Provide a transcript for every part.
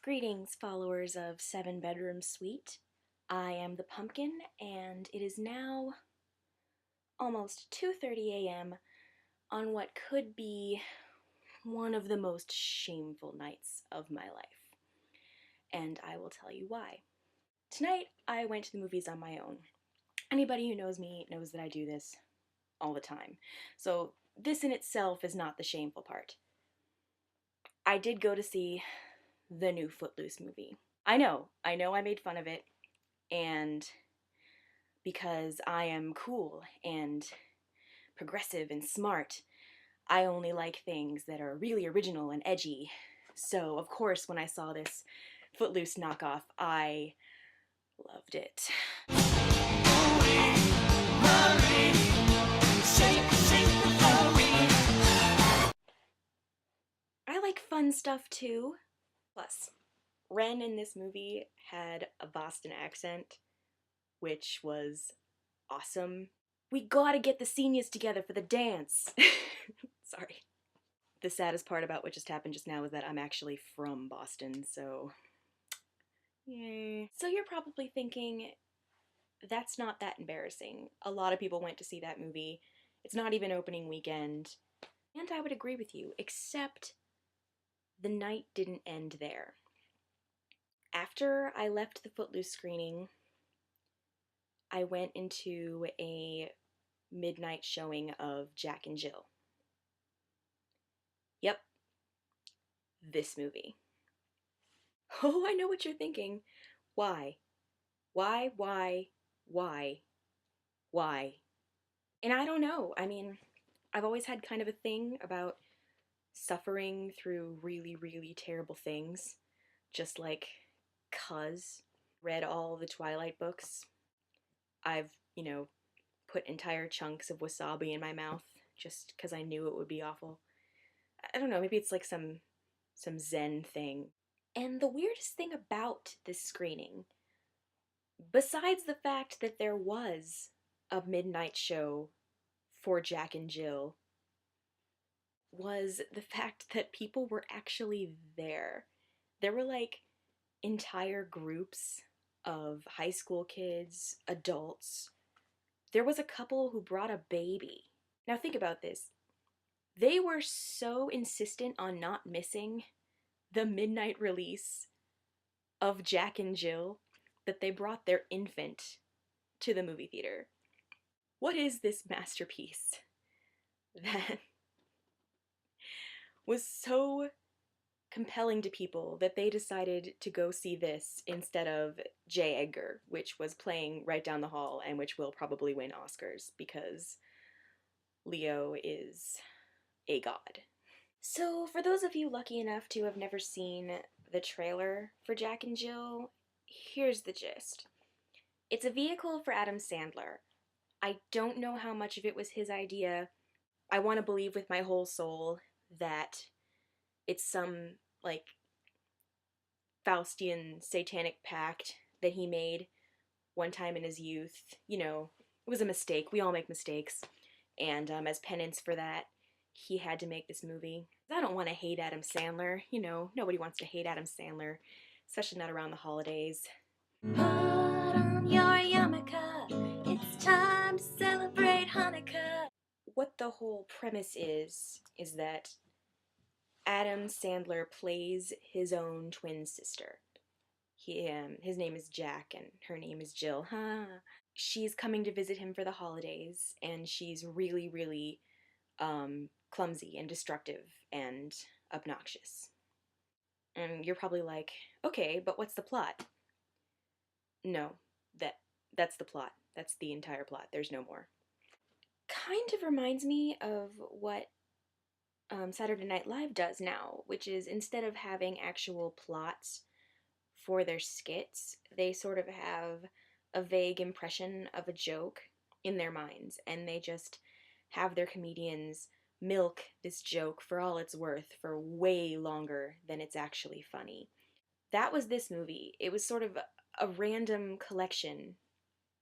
Greetings, followers of Seven Bedroom Suite. I am the Pumpkin, and it is now almost 2:30 a.m. on what could be one of the most shameful nights of my life. And I will tell you why. Tonight, I went to the movies on my own. Anybody who knows me knows that I do this all the time. So this in itself is not the shameful part. I did go to see the new Footloose movie. I know I made fun of it, and because I am cool and progressive and smart, I only like things that are really original and edgy. So, of course, when I saw this Footloose knockoff, I loved it. I like fun stuff too. Plus, Ren in this movie had a Boston accent, which was awesome. We gotta get the seniors together for the dance. Sorry. The saddest part about what just happened just now is that I'm actually from Boston, so yay. So you're probably thinking, that's not that embarrassing. A lot of people went to see that movie. It's not even opening weekend. And I would agree with you, except the night didn't end there. After I left the Footloose screening, I went into a midnight showing of Jack and Jill. Yep, this movie. Oh, I know what you're thinking. Why? Why? And I don't know. I mean, I've always had kind of a thing about suffering through really, really terrible things. Just like, cuz. Read all the Twilight books. I've, put entire chunks of wasabi in my mouth just because I knew it would be awful. I don't know, maybe it's like some Zen thing. And the weirdest thing about this screening, besides the fact that there was a midnight show for Jack and Jill, was the fact that people were actually there. There were like entire groups of high school kids, adults. There was a couple who brought a baby. Now think about this. They were so insistent on not missing the midnight release of Jack and Jill that they brought their infant to the movie theater. What is this masterpiece that was so compelling to people that they decided to go see this instead of J. Edgar, which was playing right down the hall and which will probably win Oscars because Leo is a god. So, for those of you lucky enough to have never seen the trailer for Jack and Jill, here's the gist. It's a vehicle for Adam Sandler. I don't know how much of it was his idea. I want to believe with my whole soul that it's some, like, Faustian satanic pact that he made one time in his youth. It was a mistake. We all make mistakes. And as penance for that, he had to make this movie. I don't want to hate Adam Sandler. Nobody wants to hate Adam Sandler, especially not around the holidays. Put on your yarmulke, it's time to celebrate Hanukkah. What the whole premise is that Adam Sandler plays his own twin sister. His name is Jack and her name is Jill. She's coming to visit him for the holidays, and she's really, really clumsy and destructive and obnoxious. And you're probably like, okay, but what's the plot? No, that's the plot. That's the entire plot. There's no more. Kind of reminds me of what Saturday Night Live does now, which is instead of having actual plots for their skits, they sort of have a vague impression of a joke in their minds, and they just have their comedians milk this joke for all it's worth for way longer than it's actually funny. That was this movie. It was sort of a random collection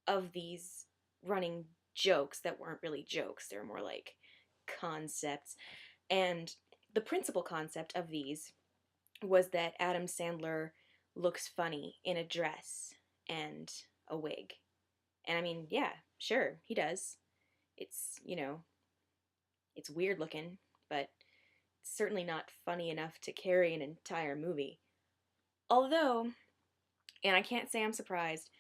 of these running jokes that weren't really jokes. They're more like concepts. And the principal concept of these was that Adam Sandler looks funny in a dress and a wig. And I mean, yeah, sure, he does. It's, it's weird looking, but it's certainly not funny enough to carry an entire movie. Although, and I can't say I'm surprised,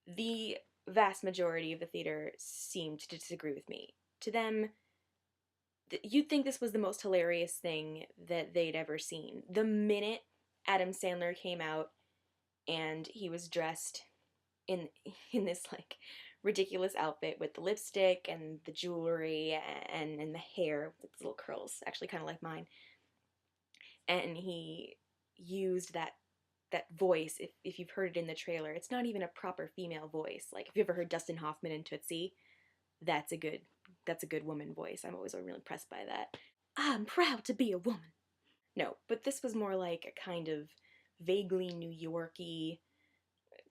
the vast majority of the theater seemed to disagree with me. To them, you'd think this was the most hilarious thing that they'd ever seen. The minute Adam Sandler came out and he was dressed in in this like ridiculous outfit with the lipstick and the jewelry and the hair with its little curls, actually kind of like mine, and he used that voice. If you've heard it in the trailer, it's not even a proper female voice. Like if you ever heard Dustin Hoffman in Tootsie, that's a good woman voice. I'm always really impressed by that. I'm proud to be a woman. No, but this was more like a kind of vaguely New Yorky,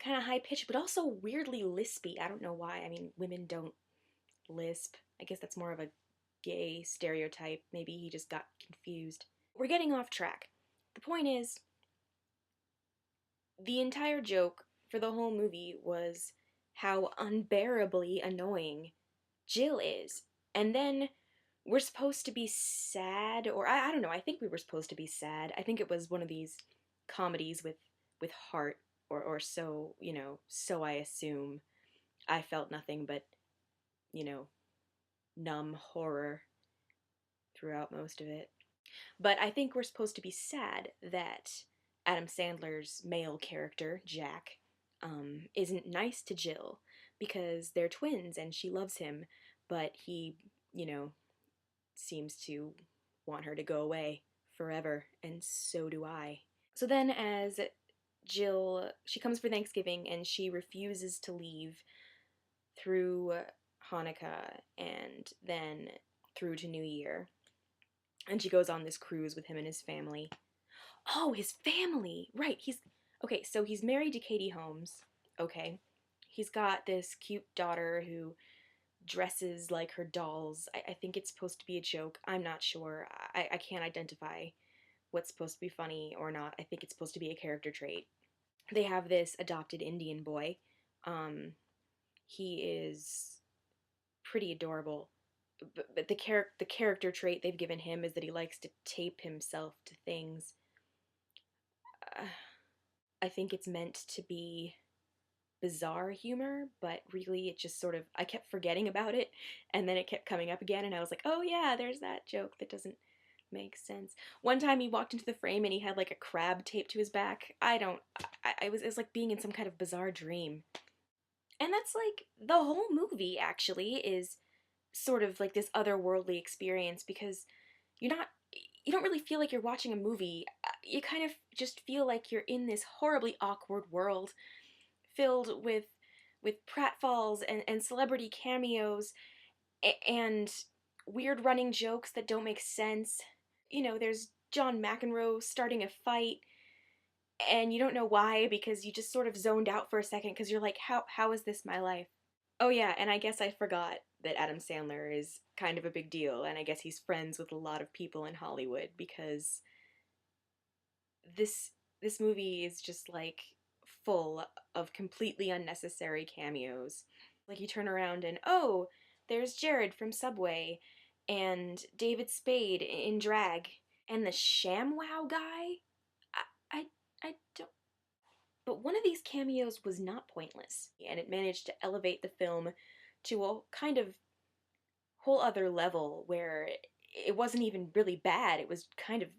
kind of high pitched, but also weirdly lispy. I don't know why. I mean, women don't lisp. I guess that's more of a gay stereotype. Maybe he just got confused. We're getting off track. The point is, the entire joke for the whole movie was how unbearably annoying Jill is. And then we're supposed to be sad, or I don't know, I think we were supposed to be sad. I think it was one of these comedies with heart, or so, so I assume. I felt nothing but, you know, numb horror throughout most of it. But I think we're supposed to be sad that Adam Sandler's male character, Jack, isn't nice to Jill because they're twins and she loves him, but he, seems to want her to go away forever, and so do I. So then, as Jill, she comes for Thanksgiving and she refuses to leave through Hanukkah and then through to New Year. And she goes on this cruise with him and his family. Oh, his family! Right, okay, so he's married to Katie Holmes. Okay. He's got this cute daughter who dresses like her dolls. I think it's supposed to be a joke. I'm not sure. I can't identify what's supposed to be funny or not. I think it's supposed to be a character trait. They have this adopted Indian boy. He is pretty adorable. But the character trait they've given him is that he likes to tape himself to things. I think it's meant to be bizarre humor, but really it just sort of, I kept forgetting about it, and then it kept coming up again, and I was like, oh yeah, there's that joke that doesn't make sense. One time he walked into the frame and he had like a crab taped to his back. It was like being in some kind of bizarre dream. And that's like the whole movie actually is sort of like this otherworldly experience, because you're not you don't really feel like you're watching a movie. You kind of just feel like you're in this horribly awkward world filled with pratfalls and celebrity cameos and weird running jokes that don't make sense. There's John McEnroe starting a fight and you don't know why, because you just sort of zoned out for a second because you're like, how is this my life? Oh yeah, and I guess I forgot that Adam Sandler is kind of a big deal, and I guess he's friends with a lot of people in Hollywood, because this this movie is just like full of completely unnecessary cameos. Like you turn around and oh, there's Jared from Subway and David Spade in drag and the ShamWow guy. I don't. But one of these cameos was not pointless, and it managed to elevate the film to a kind of whole other level where it wasn't even really bad. It was kind of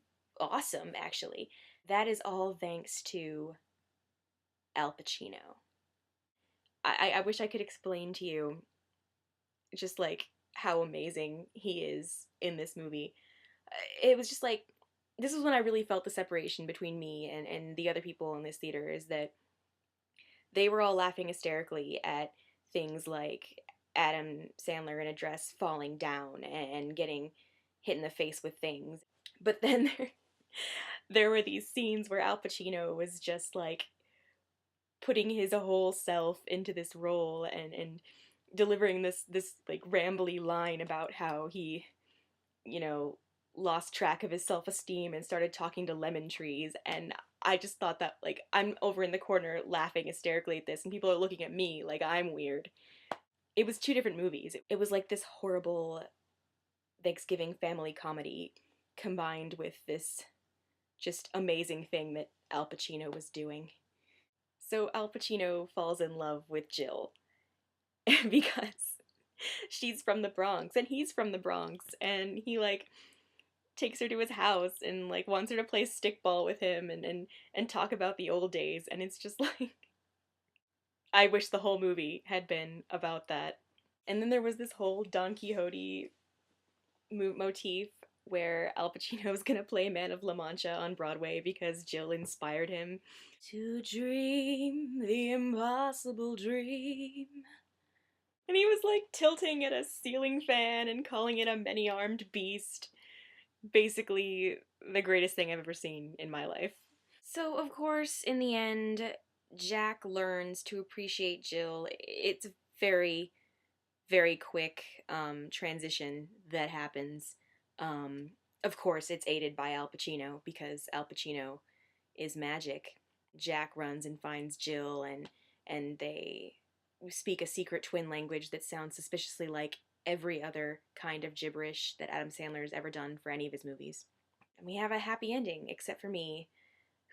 awesome, actually. That is all thanks to Al Pacino. I wish I could explain to you just like how amazing he is in this movie. It was just like, this is when I really felt the separation between me and the other people in this theater, is that they were all laughing hysterically at things like Adam Sandler in a dress falling down and getting hit in the face with things. But then there were these scenes where Al Pacino was just like putting his whole self into this role and delivering this like rambly line about how he, you know, lost track of his self-esteem and started talking to lemon trees, and I just thought that, like, I'm over in the corner laughing hysterically at this, and people are looking at me like I'm weird. It was two different movies. It was like this horrible Thanksgiving family comedy combined with this just amazing thing that Al Pacino was doing. So Al Pacino falls in love with Jill because she's from the Bronx and he's from the Bronx, and he like takes her to his house and like wants her to play stickball with him and talk about the old days, and it's just like I wish the whole movie had been about that. And then there was this whole Don Quixote motif where Al Pacino was gonna play Man of La Mancha on Broadway because Jill inspired him to dream the impossible dream. And he was like tilting at a ceiling fan and calling it a many-armed beast. Basically, the greatest thing I've ever seen in my life. So, of course, in the end, Jack learns to appreciate Jill. It's a very, very quick transition that happens. Of course, it's aided by Al Pacino because Al Pacino is magic. Jack runs and finds Jill, and they speak a secret twin language that sounds suspiciously like every other kind of gibberish that Adam Sandler has ever done for any of his movies. And we have a happy ending, except for me,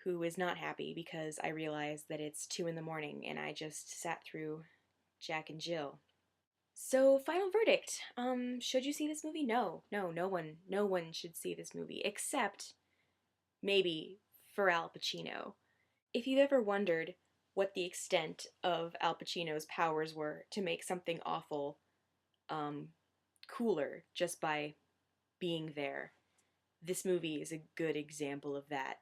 who is not happy because I realized that it's 2 in the morning and I just sat through Jack and Jill. So, final verdict. Should you see this movie? No, no one should see this movie, except maybe for Al Pacino. If you've ever wondered what the extent of Al Pacino's powers were to make something awful cooler just by being there, this movie is a good example of that.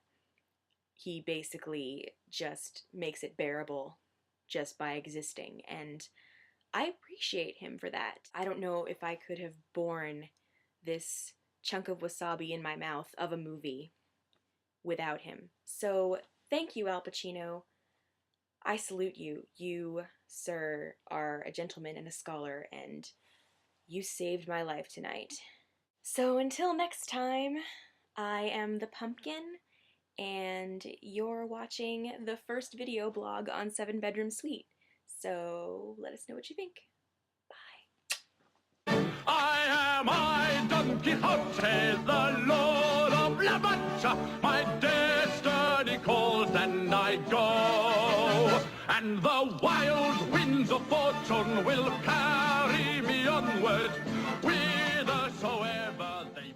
He basically just makes it bearable just by existing, and I appreciate him for that. I don't know if I could have borne this chunk of wasabi in my mouth of a movie without him. So thank you, Al Pacino. I salute you. You, sir, are a gentleman and a scholar, and you saved my life tonight. So until next time, I am the Pumpkin, and you're watching the first video blog on 7 Bedroom Suite. So let us know what you think. Bye. I Don Quixote, the Lord of La Mancha. My destiny calls and I go. And the wild winds of fortune will carry me onward whithersoever they